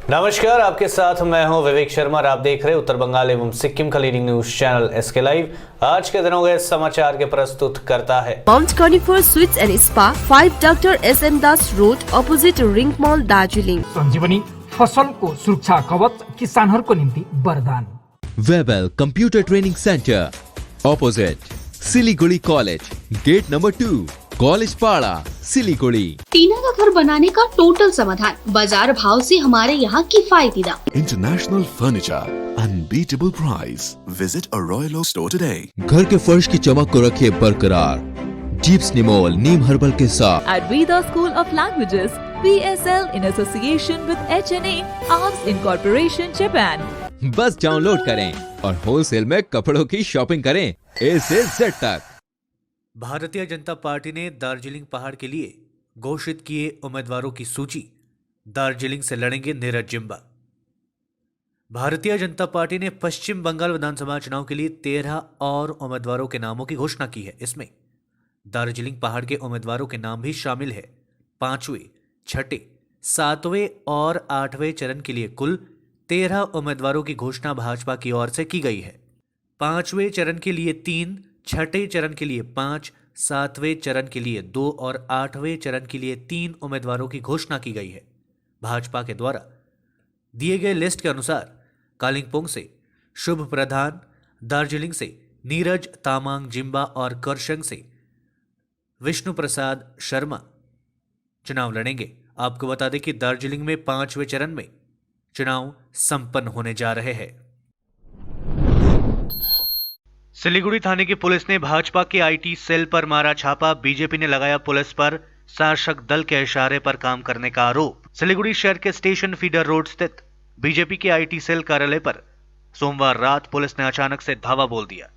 नमस्कार, आपके साथ मैं हूं विवेक शर्मा और आप देख रहे हैं उत्तर बंगाल एवं सिक्किम का leading news channel SK live. आज के दिनों के समाचार के प्रस्तुत करता है mount conifer sweets and spa, 5 doctor SM Das road, opposite ring mall, Darjeeling. Sanjivani फसलको सुरक्षा कवच किसानहरूको निम्ति वरदान। Webel computer training centre opposite Siliguri college, gate number 2, college Para, Siliguri. टीना का घर बनाने का टोटल समाधान, बाजार भाव से हमारे यहाँ किफायती दाम। International Furniture, unbeatable price. Visit a Royal Oak store today. घर के फर्श की चमक को रखे बरकरार जीप्स निमोल नीम हर्बल के साथ। At Veda School of Languages, VSL in association with HNA, Arms Incorporation, Japan. बस डाउनलोड करें और होलसेल में कपड़ों की शॉपिंग करें A से Z तक। भारतीय जनता पार्टी ने दार्जिलिंग पहाड़ के लिए घोषित किए उम्मीदवारों की सूची। दार्जिलिंग से लड़ेंगे नीरज जिम्बा। भारतीय जनता पार्टी ने पश्चिम बंगाल विधानसभा चुनाव के लिए 13 और उम्मीदवारों के नामों की घोषणा की है। इसमें दार्जिलिंग पहाड़ के उम्मीदवारों के नाम भी शामिल है। 5वें, 6ठे, 7वें और 8वें चरण के लिए कुल 13 उम्मीदवारों की घोषणा भाजपा की ओर से की गई है। 5वें चरण के लिए 3, 6ठे चरण के लिए 5, 7वें चरण के लिए 2 और 8वें चरण के लिए 3 उम्मीदवारों की घोषणा की गई है। भाजपा के द्वारा दिए गए लिस्ट के अनुसार कालिंपोंग से शुभ प्रधान, दार्जिलिंग से नीरज तामांग जिम्बा और करशंग से विष्णु प्रसाद शर्मा चुनाव लड़ेंगे। आपको बता दें कि दार्जिलिंग में 5वें चरण में चुनाव संपन्न होने जा रहे हैं। सिलीगुड़ी थाने की पुलिस ने भाजपा के आईटी सेल पर मारा छापा। बीजेपी ने लगाया पुलिस पर शासक दल के इशारे पर काम करने का आरोप। सिलीगुड़ी शहर के स्टेशन फीडर रोड स्थित बीजेपी के आईटी सेल कार्यालय पर सोमवार रात पुलिस ने अचानक से धावा बोल दिया।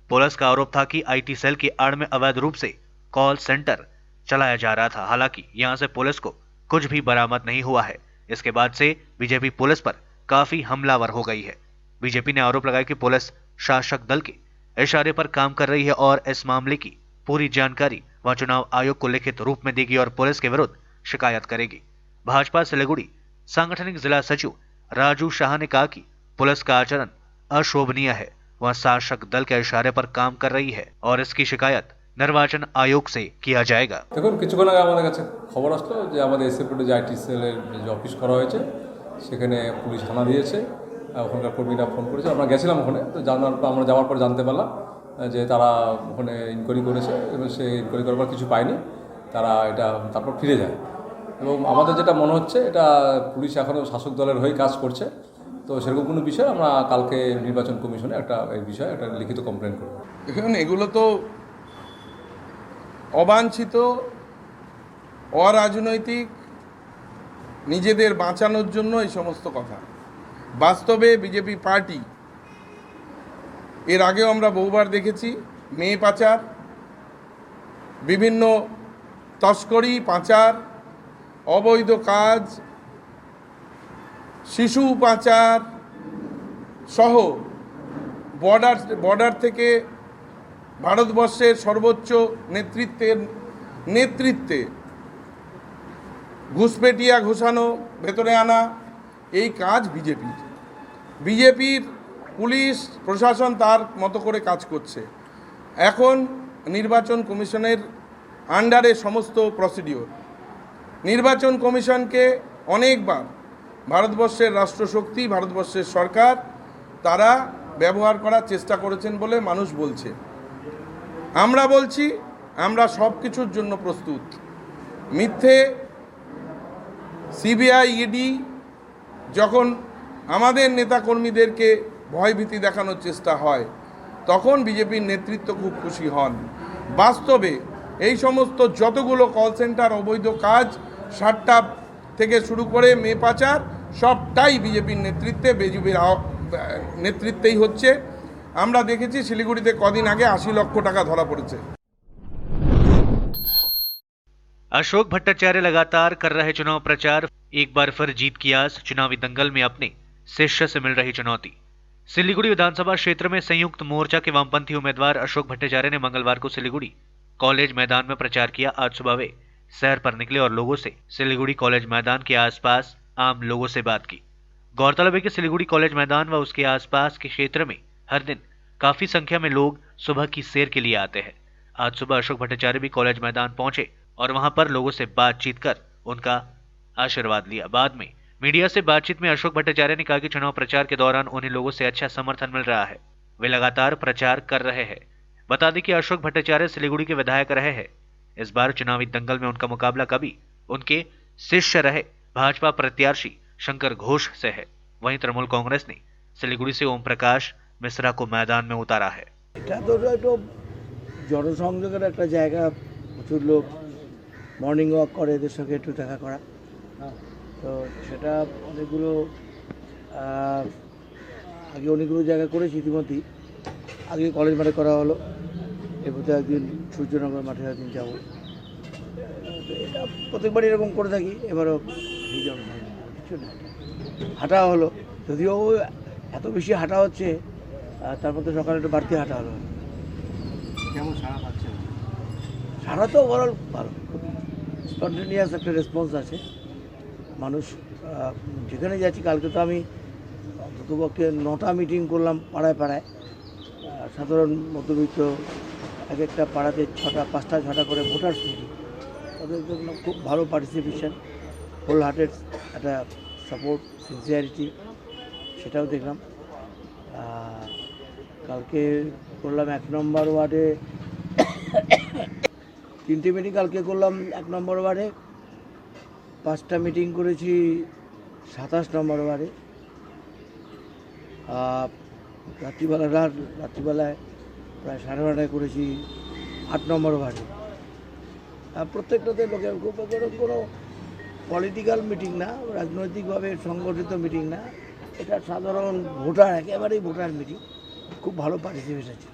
पुलिस का आरोप था कि आईटी सेल की आड़ में अवैध रूप से कॉल सेंटर चलाया जा रहा था। हालांकि यहां से पुलिस को कुछ भी बरामद नहीं हुआ है। इसके बाद से बीजेपी पुलिस पर काफी हमलावर हो गई है। बीजेपी ने आरोप लगाया कि पुलिस शासक दल के इशारे पर काम कर रही है और इस मामले की पूरी जानकारी वह चुनाव आयोग को लिखित रूप में देगी और पुलिस के विरुद्ध शिकायत करेगी। भाजपा सिलीगुड़ी सांगठनिक जिला सचिव राजू शाह ने कहा कि पुलिस का आचरण अशोभनीय है। वह शासक दल के इशारे पर काम कर रही है और इसकी शिकायत निर्वाचन आयोग से किया जाएगा। দেখুন কিছুক্ষণ আগে আমাদের কাছে খবর আসলো যে আমাদের এসএফপিতে যে আইটি সেলের যে অফিস করা হয়েছে সেখানে পুলিশ হানা দিয়েছে। ওখানকার কর্মীরা ফোন করেছে, আমরা গেছিলাম ওখানে। তো আমরা যাওয়ার পর জানতে পারলাম যে তারা ওখানে ইনকোয়ারি করেছে এবং সে ইনকোয়ারি করার পর কিছু পায়নি, তারা এটা তারপর ফিরে যায়। এবং আমাদের যেটা মনে হচ্ছে এটা পুলিশ এখনও শাসক দলের হয়ে কাজ করছে। তো সেরকম কোনো বিষয় আমরা কালকে নির্বাচন কমিশনে এই বিষয়ে একটা লিখিত কমপ্লেন করব। দেখুন, এগুলো তো অবাঞ্ছিত, অরাজনৈতিক, নিজেদের বাঁচানোর জন্য এই সমস্ত কথা। বাস্তবে বিজেপি পার্টি এর আগেও আমরা বহুবার দেখেছি মেয়ে পাচার, বিভিন্ন তস্করি, পাচার, অবৈধ কাজ, শিশু পাচার সহ বর্ডার থেকে ভারতবর্ষের সর্বোচ্চ নেতৃত্বে ঘুষপেটিয়া ঘোষানো, ভেতরে আনা, এই কাজ বিজেপির পুলিশ প্রশাসন তার মতো করে কাজ করছে। এখন নির্বাচন কমিশনের আন্ডারে সমস্ত প্রসিডিওর। নির্বাচন কমিশনকে অনেকবার ভারতবর্ষের রাষ্ট্রশক্তি, ভারতবর্ষের সরকার তারা ব্যবহার করার চেষ্টা করেছেন বলে মানুষ বলছে। আমরা বলছি আমরা সব কিছুর জন্য প্রস্তুত। মিথ্যে সিবিআই, ইডি যখন আমাদের নেতাকর্মীদেরকে ভয়ভীতি দেখানোর চেষ্টা হয় তখন বিজেপির নেতৃত্ব খুব খুশি হন। বাস্তবে এই সমস্ত যতগুলো কল সেন্টার, অবৈধ কাজ, সাট্টা থেকে শুরু করে মেয়ে পাচার সবটাই বিজেপির নেতৃত্বেই হচ্ছে। আমরা দেখেছি শিলিগুড়িতে কদিন আগে 80 লক্ষ টাকা ধরা পড়েছে। अशोक भट्टाचार्य लगातार कर रहे चुनाव प्रचार। एक बार फिर जीत की आस, चुनावी दंगल में अपने शिष्य से मिल रही चुनौती। सिलीगुड़ी विधानसभा क्षेत्र में संयुक्त मोर्चा के वामपंथी उम्मीदवार अशोक भट्टाचार्य ने मंगलवार को सिलीगुड़ी कॉलेज मैदान में प्रचार किया। आज सुबह वे सैर पर निकले और लोगों से सिलीगुड़ी कॉलेज मैदान के आसपास आम लोगों से बात की। गौरतलब है कि सिलीगुड़ी कॉलेज मैदान व उसके आसपास के क्षेत्र में हर दिन काफी संख्या में लोग सुबह की सैर के लिए आते हैं। आज सुबह अशोक भट्टाचार्य भी कॉलेज मैदान पहुंचे और वहां पर लोगों से बातचीत कर उनका आशीर्वाद लिया। बाद में मीडिया से बातचीत में अशोक भट्टाचार्य ने कहा कि चुनाव प्रचार के दौरान उन्हें लोगों से अच्छा समर्थन मिल रहा है, वे लगातार प्रचार कर रहे हैं। बता दें कि अशोक भट्टाचार्य सिलीगुड़ी के विधायक रहे हैं। इस बार चुनावी दंगल में उनका मुकाबला कभी उनके शिष्य रहे भाजपा प्रत्याशी शंकर घोष से है। वहीं तृणमूल कांग्रेस ने सिलीगुड़ी से ओम प्रकाश मिश्रा को मैदान में उतारा है। জনসংযোগের একটা জায়গা, প্রচুর লোক মর্নিং ওয়াক করে, এদের সঙ্গে একটু দেখা করা, তো সেটা অনেকগুলো আগে অনেকগুলো জায়গা করেছি ইতিমধ্যেই। আগে কলেজ মাঠে করা হলো, এরপর তো একদিন সূর্যনগর মাঠে একদিন যাবো। এটা প্রত্যেকবারই এরকম করে থাকি, এবারও কিছু না, হাঁটা হলো। যদিও এত বেশি হাঁটা হচ্ছে, তারপর তো সকালে একটু বাড়তি হাঁটা হলো। কেমন সাড়া পাচ্ছে? সাড়া তো ওভারঅল ভালো, খুব স্পন্টেনিয়াস একটা রেসপন্স আছে। মানুষ যেখানে যাচ্ছি, কালকে তো আমি অন্ততপক্ষে 9টা মিটিং করলাম পাড়ায় পাড়ায়। সাধারণ মধ্যবিত্ত এক একটা পাড়াতে 5টা 6টা করে ভোটার্স মিটিং, তাদের জন্য খুব ভালো পার্টিসিপেশন, হোল হার্টেড একটা সাপোর্ট, সিনসিয়ারিটি, সেটাও দেখলাম। কালকে করলাম 1 নম্বর ওয়ার্ডে 3টে মিটিং, কালকে করলাম 1 নম্বর ওয়ার্ডে, 5টা মিটিং করেছি 27 নম্বর ওয়ার্ডে। রাত্রিবেলায় প্রায় 12:30 করেছি 8 নম্বর ওয়ার্ডে। প্রত্যেকটাতে লোকের খুব কোনো পলিটিক্যাল মিটিং না, রাজনৈতিকভাবে সংগঠিত মিটিং না, এটা সাধারণ ভোটার, একেবারেই ভোটার মিটিং, खूब भालो पार्टिसिपेशन है।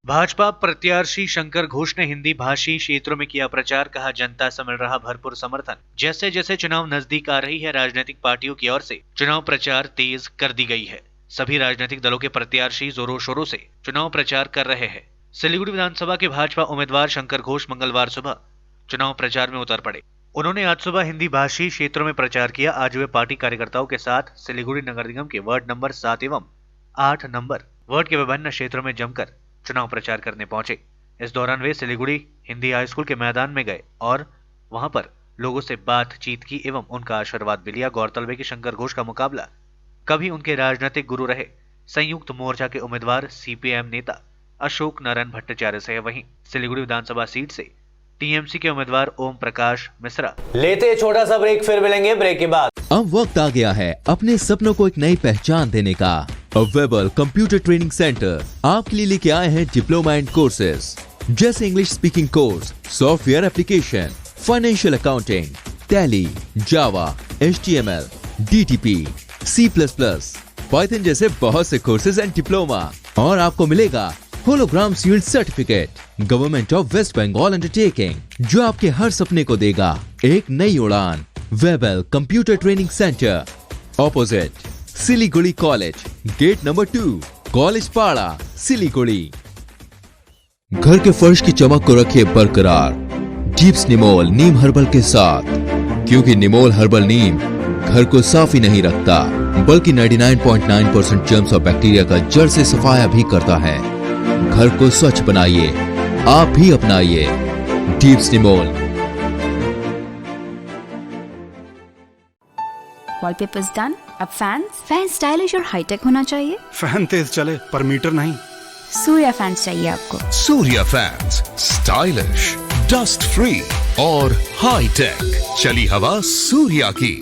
भाजपा प्रत्याशी शंकर घोष ने हिंदी भाषी क्षेत्रों में किया प्रचार, कहा जनता से मिल रहा भरपूर समर्थन। जैसे जैसे चुनाव नजदीक आ रही है, राजनीतिक पार्टियों की ओर से चुनाव प्रचार तेज कर दी गई है। सभी राजनीतिक दलों के प्रत्याशी जोरों शोरों से चुनाव प्रचार कर रहे हैं। सिलीगुड़ी विधानसभा के भाजपा उम्मीदवार शंकर घोष मंगलवार सुबह चुनाव प्रचार में उतर पड़े। उन्होंने आज सुबह हिंदी भाषी क्षेत्रों में प्रचार किया। आज वे पार्टी कार्यकर्ताओं के साथ सिलीगुड़ी नगर निगम के वार्ड नंबर 7 एवं 8 नंबर वार्ड के विभिन्न क्षेत्रों में जमकर चुनाव प्रचार करने पहुंचे। इस दौरान वे सिलीगुड़ी हिंदी हाई स्कूल के मैदान में गए और वहां पर लोगों से बातचीत की एवं उनका आशीर्वाद भी लिया। गौरतलब है कि शंकर घोष का मुकाबला कभी उनके राजनीतिक गुरु रहे संयुक्त मोर्चा के उम्मीदवार सीपीएम नेता अशोक नारायण भट्टाचार्य से है। वहीं सिलीगुड़ी विधानसभा सीट से टीएमसी के उम्मीदवार ओम प्रकाश मिश्रा। लेते छोटा सा ब्रेक, फिर मिलेंगे ब्रेक के बाद। अब वक्त आ गया है अपने सपनों को एक नई पहचान देने का। वेबल कंप्यूटर ट्रेनिंग सेंटर आपके लिए लेके आए हैं डिप्लोमा एंड कोर्सेज जैसे English speaking course, software application, financial accounting, Tally, Java, HTML, DTP, C++, Python जैसे बहुत से कोर्सेज एंड डिप्लोमा। और आपको मिलेगा hologram sealed certificate government of west Bengal undertaking, जो आपके हर सपने को देगा एक नई उड़ान। Webel computer training centre, opposite Siliguri college, gate number 2, college Para, Siliguri. घर के फर्श की चमक को रखिए बरकरार डीप्स निमोल नीम हर्बल के साथ, क्योंकि निमोल हर्बल नीम घर को साफ ही नहीं रखता बल्कि 99.9% जर्म्स और बैक्टीरिया का जड़ से सफाया भी करता है। घर को स्वच्छ बनाइए, आप भी अपनाइए डीप्स निमोल। Wallpapers done. अब फैन स्टाइलिश और हाईटेक होना चाहिए। फैन तेज चले पर मीटर नहीं। सूर्या फैंस चाहिए आपको। Surya fans, stylish, dust free और हाई टेक। चली हवा सूर्या की।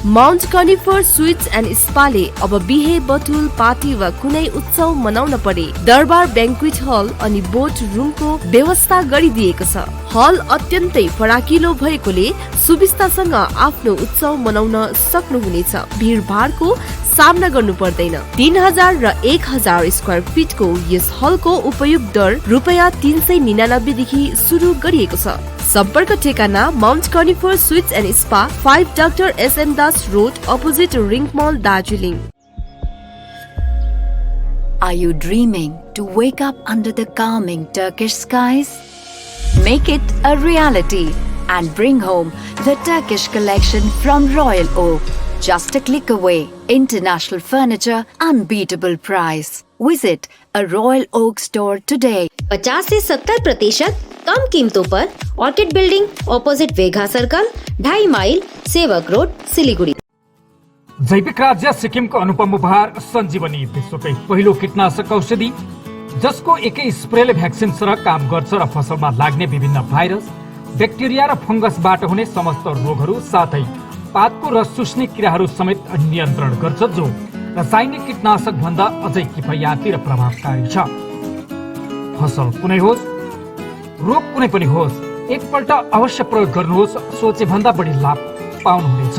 माउन्ट कनिफर स्वीट्स एन्ड स्पाले अब बिहे बटुल पार्टी वा कुनै उत्सव मनाउन परे दरबार बैंक्वेट हल अनि बोट रुमको व्यवस्था गरिदिएको छ। हल अत्यन्तै फराकिलो भएकोले सुविस्तासँग आफ्नो उत्सव मनाउन सक्नुहुनेछ। भीडभाडको सामना गर्नु पर्दैन। 3000 र 1000 स्क्वायर फिटको यस हलको उपयोग दर ₹399 देखि सुरु गरिएको छ। सम्पर्क ठेगाना mount conifer sweets and spa, 5 doctor SM Das road, opposite ring mall, Darjeeling. Are you dreaming to wake up under the calming Turkish skies? Make it a reality and bring home the Turkish collection from Royal Oak. Just a click away. International furniture, unbeatable price. Visit a Royal Oak store today. 50 से 70% कम कीमतों पर orchid building opposite Vega circle 2.5 mile Sevoke road Siliguri. जैविक राज्य सिक्किमको अनुपम उपहार सञ्जीवनी, विश्वकै पहिलो कीटनाशक औषधि जसको एकै स्प्रेले भ्याक्सिन सरह काम गर्छ र फसलमा लाग्ने विभिन्न भाइरस, ब्याक्टेरिया र फंगसबाट हुने समस्त रोगहरू साथै पातको रस चुस्ने किराहरू समेत नियन्त्रण गर्छ, जो रासायनिक कीटनाशक भन्दा अझै किफायती र प्रभावकारी छ। फसल कुनै होस्, रोग कुनै पनि होस्, एकपल्ट अवश्य प्रयोग गर्नुहोस्, सोचे भन्दा बढी लाभ पाउनुहुनेछ।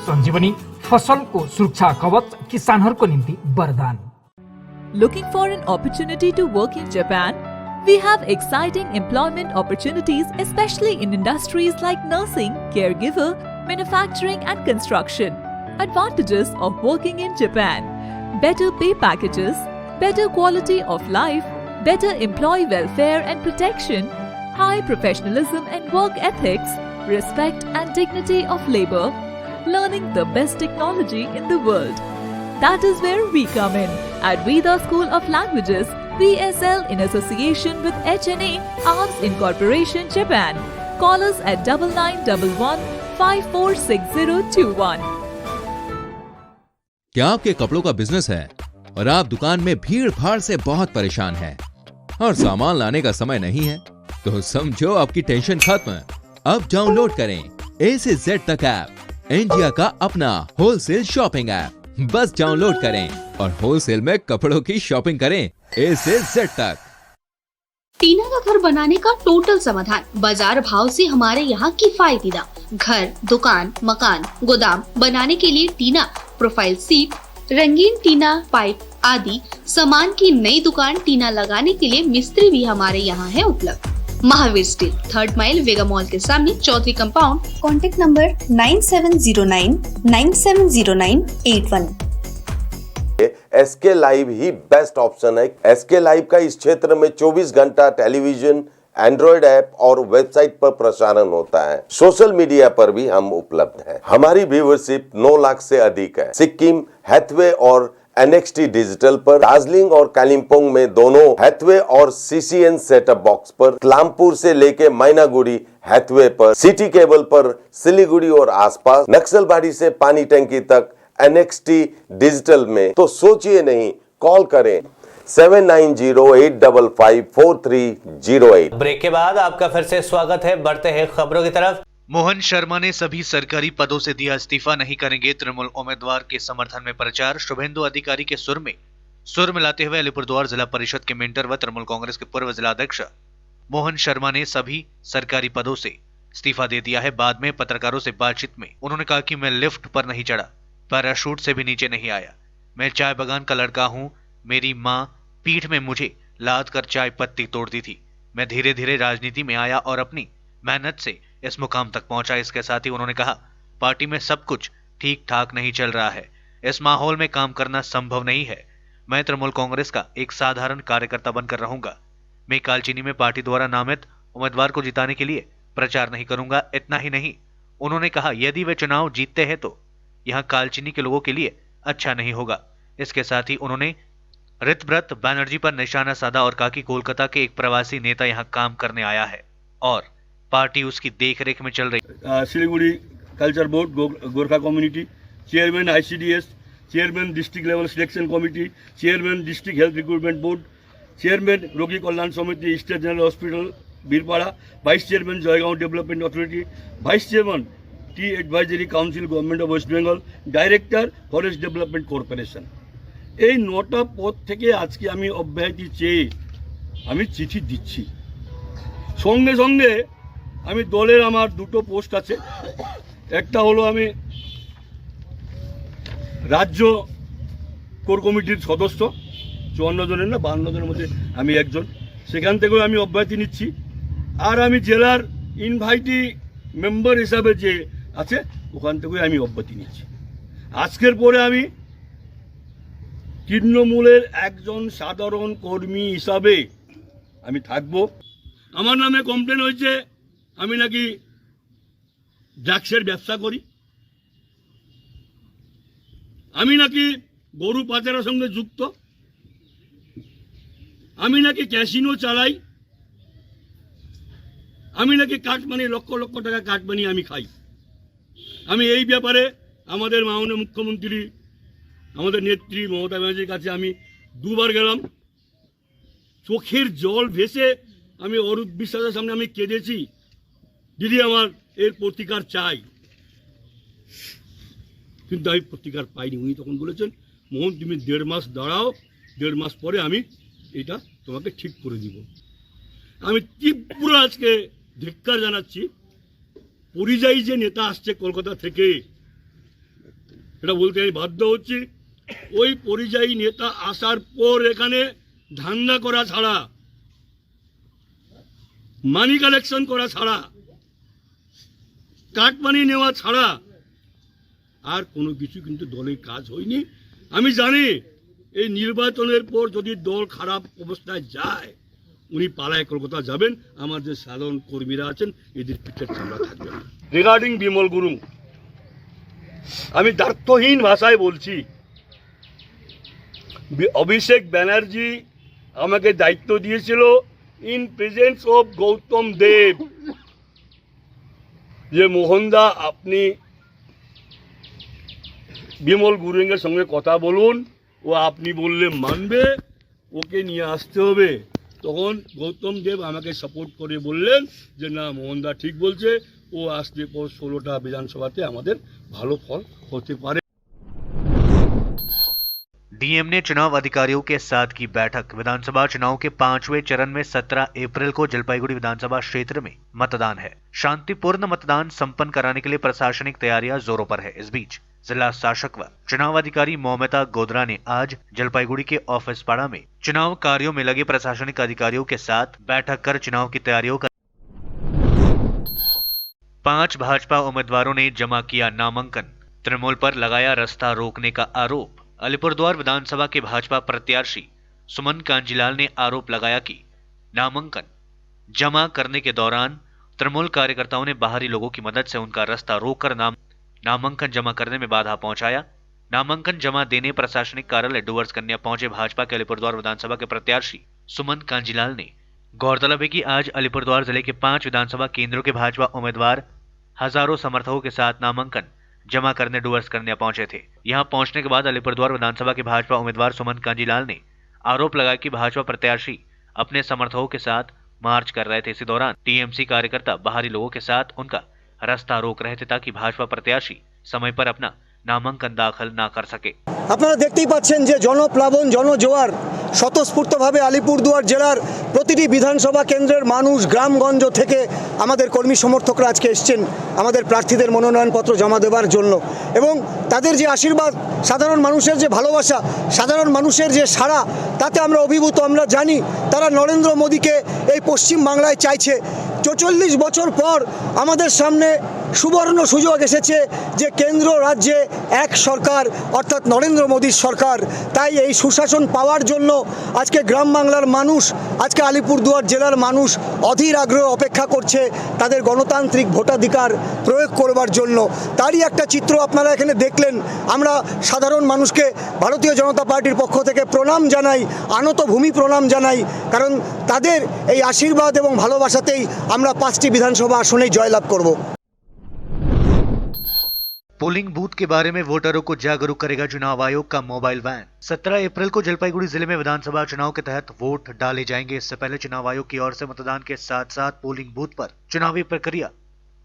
सञ्जीवनी फसलको सुरक्षा कवच, किसानहरूको निम्ति वरदान। Looking for an opportunity to work in Japan? We have exciting employment opportunities, especially in industries like nursing, caregiver, manufacturing and construction. Advantages of working in Japan: better pay packages, better quality of life, better employee welfare and protection, high professionalism and work ethics, respect and dignity of labor, learning the best technology in the world. That is where we come in at Veda School of Languages, VSL, in association with HNA, Arms Incorporation, Japan. Call us at 9911546021. क्या आपके कपड़ों का business है और आप दुकान में भीड़ भाड़ से बहुत परेशान हैं और सामान लाने का समय नहीं है? तो समझो आपकी टेंशन खत्म। अब डाउनलोड करें A से Z तक ऐप, इंडिया का अपना होलसेल शॉपिंग ऐप। बस डाउनलोड करें और होलसेल में कपड़ों की शॉपिंग करें A से Z तक। टीना का घर बनाने का टोटल समाधान बाजार भाव से हमारे यहाँ किफायती दाम। घर, दुकान, मकान, गोदाम बनाने के लिए टीना, प्रोफाइल सीट, रंगीन टीना, पाइप आदि सामान की नई दुकान टीना लगाने के लिए मिस्त्री भी हमारे यहाँ है उपलब्ध। Mahavir steel, 3rd mile Vega mall के सामने, Chaudhary compound. Contact number 9709970981। SK live ही बेस्ट ऑप्शन है। SK लाइव का इस क्षेत्र में 24 घंटा टेलीविजन, एंड्रॉइड ऐप और वेबसाइट पर प्रसारण होता है। सोशल मीडिया पर भी हम उपलब्ध हैं। हमारी व्यूवरशिप 9 लाख से अधिक है। सिक्किम, हैथवे और NXT डिजिटल पर, दार्जिलिंग और कालिम्पोंग में दोनों हैथवे और CCN सेटअप बॉक्स पर, क्लामपुर से लेके मैनागुड़ी हैथवे पर, सिटी केबल पर सिलीगुड़ी और आसपास, नक्सलबाड़ी से पानी टंकी तक NXT डिजिटल में। तो सोचिए नहीं, कॉल करें 7908554308। ब्रेक के बाद आपका फिर से स्वागत है। बढ़ते हैं खबरों की तरफ। मोहन शर्मा ने सभी सरकारी पदों से दिया इस्तीफा, नहीं करेंगे तृणमूल उम्मीदवार के समर्थन में प्रचार। शुभेंदु अधिकारी के सुर मिलाते हुए अलीपुरद्वार जिला परिषद के मेंटर व तृणमूल कांग्रेस के पूर्व जिलाध्यक्ष मोहन शर्मा ने सभी सरकारी पदों से इस्तीफा दे दिया है। बाद में पत्रकारों से बातचीत में उन्होंने कहा कि मैं लिफ्ट पर नहीं चढ़ा, पैराशूट से भी नीचे नहीं आया, मैं चाय बागान का लड़का हूं। मेरी माँ पीठ में मुझे लाद कर चाय पत्ती तोड़ती थी। मैं धीरे धीरे राजनीति में आया और अपनी मेहनत से इस मुकाम तक पहुंचा। इसके साथ ही उन्होंने कहा, पार्टी में सब कुछ ठीक ठाक नहीं चल रहा है, इस माहौल में काम करना संभव नहीं है। मैं तृणमूल कांग्रेस का एक साधारण कार्यकर्ता बनकर रहूंगा। मैं कालचीनी में पार्टी द्वारा नामित उम्मीदवार को जिताने के लिए प्रचार नहीं करूंगा। इतना ही नहीं, उन्होंने कहा यदि वे चुनाव जीतते हैं तो यहाँ कालचीनी के लोगों के लिए अच्छा नहीं होगा। इसके साथ ही उन्होंने ऋतव्रत बैनर्जी पर निशाना साधा और कहा कि कोलकाता के एक प्रवासी नेता यहाँ काम करने आया है और पार्टी उसकी देखरेख में चल रही। Siliguri culture board, Gorkha community, chairman ICDS, chairman district level selection committee, chairman district health recruitment board, chairman Rogi Kalyan Samiti state general hospital Birpara, vice chairman Jaigaon development authority, vice chairman tea advisory council government of West Bengal, director forest development corporation. এই 9টা পদ থেকে আজকে আমি অব্যাহতি চেয়ে আমি চিঠি দিচ্ছি। সঙ্গে সঙ্গে আমি দলের আমার দুটো পোস্ট আছে। একটা হলো আমি রাজ্য কোর কমিটির সদস্য, 54 জনের না 52 জনের মধ্যে আমি একজন, সেখান থেকেও আমি অব্যাহতি নিচ্ছি। আর আমি জেলার ইনভাইটি মেম্বার হিসাবে যে আছে ওখান থেকেও আমি অব্যাহতি নিচ্ছি। আজকের পরে আমি তৃণমূলের একজন সাধারণ কর্মী হিসাবে আমি থাকবো। আমার নামে কমপ্লেন হয়েছে আমি নাকি ড্রাগসের ব্যবসা করি, আমি নাকি গরু পাচারের সঙ্গে যুক্ত, আমি নাকি ক্যাসিনো চালাই, আমি নাকি কাটমানি লক্ষ লক্ষ টাকা কাটমানি আমি খাই। আমি এই ব্যাপারে আমাদের মাননীয় মুখ্যমন্ত্রী, আমাদের নেত্রী মমতা ব্যানার্জির কাছে আমি দুবার গেলাম, চোখের জল ভেসে আমি অরূপ বিশ্বাসের সামনে আমি কেঁদেছি, দিদি আমার এর প্রতিকার চাই, কিন্তু আমি প্রতিকার পাইনি। উনি তখন বলেছেন, মোহন তুমি 1.5 মাস দাঁড়াও, 1.5 মাস পরে আমি এটা তোমাকে ঠিক করে দিব। আমি তীব্র আজকে ধিক্কার জানাচ্ছি, পরিযায়ী যে নেতা আসছে কলকাতা থেকে, এটা বলতে আমি বাধ্য হচ্ছি, ওই পরিযায়ী নেতা আসার পর এখানে ধান্দা করা ছাড়া, মানি কালেকশন করা ছাড়া, কাটমানি নেওয়া ছাড়া আর কোনো কিছু কিন্তু দলের কাজ হয়নি। আমি জানি এই নির্বাচনের পর যদি দল খারাপ অবস্থায় যায়, উনি পালায় কলকাতা যাবেন, আমার যে সাধারণ কর্মীরা আছেন এদের পিঠের চামড়া থাকবে। রিগার্ডিং বিমল গুরুং, আমি দ্ব্যর্থহীন ভাষায় বলছি, অভিষেক ব্যানার্জি আমাকে দায়িত্ব দিয়েছিল ইন প্রেজেন্স অফ গৌতম দেব, যে মোহনদা আপনি বিমল গুরুংয়ের সঙ্গে কথা বলুন, ও আপনি বললে মানবে, ওকে নিয়ে আসতে হবে। তখন গৌতম দেব আমাকে সাপোর্ট করে বললেন যে না, মোহনদা ঠিক বলছে, ও আসলে পর 16টা বিধাनसभाতে আমাদের ভালো ফল হতে পারে। डीएम ने चुनाव अधिकारियों के साथ की बैठक। विधानसभा चुनाव के 5वें चरण में 17 अप्रैल को जलपाईगुड़ी विधानसभा क्षेत्र में मतदान है। शांतिपूर्ण मतदान संपन्न कराने के लिए प्रशासनिक तैयारियां जोरों पर है। इस बीच जिला शासक व चुनाव अधिकारी मौमिता गोदरा ने आज जलपाईगुड़ी के ऑफिस पाड़ा में चुनाव कार्यों में लगे प्रशासनिक अधिकारियों के साथ बैठक कर चुनाव की तैयारियों का 5 भाजपा उम्मीदवारों ने जमा किया नामांकन। तृणमूल पर लगाया रास्ता रोकने का आरोप। अलीपुरद्वार विधानसभा के भाजपा प्रत्याशी सुमन कांजीलाल ने आरोप लगाया कि नामांकन जमा करने के दौरान तृणमूल कार्यकर्ताओं ने बाहरी लोगों की मदद से उनका रास्ता रोककर नामांकन जमा करने में बाधा पहुंचाया। नामांकन जमा देने प्रशासनिक कार्यालय डुवर्स कन्या पहुंचे भाजपा के अलीपुरद्वार विधानसभा के प्रत्याशी सुमन कांजीलाल ने। गौरतलब है कि आज अलीपुरद्वार जिले के 5 विधानसभा केंद्रों के भाजपा उम्मीदवार हजारों समर्थकों के साथ नामांकन जमा करने डुवर्स कन्या पहुंचे थे। यहां पहुंचने के बाद अलीपुरद्वार विधानसभा के भाजपा उम्मीदवार सुमन कांजीलाल ने आरोप लगाया कि भाजपा प्रत्याशी अपने समर्थकों के साथ मार्च कर रहे थे। इसी दौरान टीएमसी कार्यकर्ता बाहरी लोगों के साथ उनका रास्ता रोक रहे थे ताकि भाजपा प्रत्याशी समय पर अपना नामांकन दाखिल ना कर सके। আপনারা দেখতেই পাচ্ছেন যে জনপ্লাবন, জনজোয়ার স্বতঃস্ফূর্তভাবে আলিপুরদুয়ার জেলার প্রতিটি বিধানসভা কেন্দ্রের মানুষ, গ্রামগঞ্জ থেকে আমাদের কর্মী সমর্থকরা আজকে এসেছেন আমাদের প্রার্থীদের মনোনয়নপত্র জমা দেওয়ার জন্য। এবং তাদের যে আশীর্বাদ, সাধারণ মানুষের যে ভালোবাসা, সাধারণ মানুষের যে সাড়া, তাতে আমরা অভিভূত। আমরা জানি তারা নরেন্দ্র মোদীকে এই পশ্চিম বাংলায় চাইছে। 44 বছর পর আমাদের সামনে সুবর্ণ সুযোগ এসেছে যে কেন্দ্র রাজ্যে এক সরকার, অর্থাৎ নরেন্দ্র মোদীর সরকার। তাই এই সুশাসন পাওয়ার জন্য আজকে গ্রাম বাংলার মানুষ, আজকে আলিপুরদুয়ার জেলার মানুষ অধীর আগ্রহে অপেক্ষা করছে তাদের গণতান্ত্রিক ভোটাধিকার প্রয়োগ করবার জন্য। তারই একটা চিত্র আপনারা এখানে দেখলেন। আমরা সাধারণ মানুষকে ভারতীয় জনতা পার্টির পক্ষ থেকে প্রণাম জানাই, আনত ভূমি প্রণাম জানাই, কারণ তাদের এই আশীর্বাদ এবং ভালোবাসাতেই আমরা 5টি বিধানসভা আসনেই জয়লাভ করব। पोलिंग बूथ के बारे में वोटरों को जागरूक करेगा चुनाव आयोग का मोबाइल वैन। 17 अप्रैल को जलपाईगुड़ी जिले में विधानसभा चुनाव के तहत वोट डाले जाएंगे। इससे पहले चुनाव आयोग की ओर से मतदान के साथ साथ पोलिंग बूथ पर चुनावी प्रक्रिया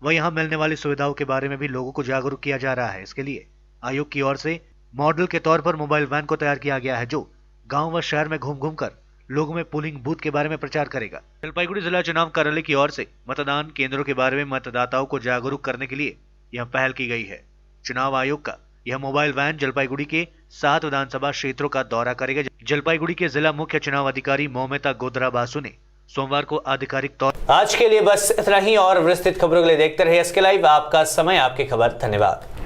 व यहां मिलने वाली सुविधाओं के बारे में भी लोगों को जागरूक किया जा रहा है। इसके लिए आयोग की ओर से मॉडल के तौर पर मोबाइल वैन को तैयार किया गया है, जो गाँव व शहर में घूम घूम कर लोगों में पोलिंग बूथ के बारे में प्रचार करेगा। जलपाईगुड़ी जिला चुनाव कार्यालय की ओर से मतदान केंद्रों के बारे में मतदाताओं को जागरूक करने के लिए यह पहल की गई है। चुनाव आयोग का यह मोबाइल वैन जलपाईगुड़ी के 7 विधानसभा क्षेत्रों का दौरा करेगा। जलपाईगुड़ी के जिला मुख्य चुनाव अधिकारी मौमिता गोदरा बासु ने सोमवार को आधिकारिक तौर। आज के लिए बस इतना ही और विस्तृत खबरों के लिए देखते रहिए एसके लाइव। आपका समय, आपकी खबर। धन्यवाद।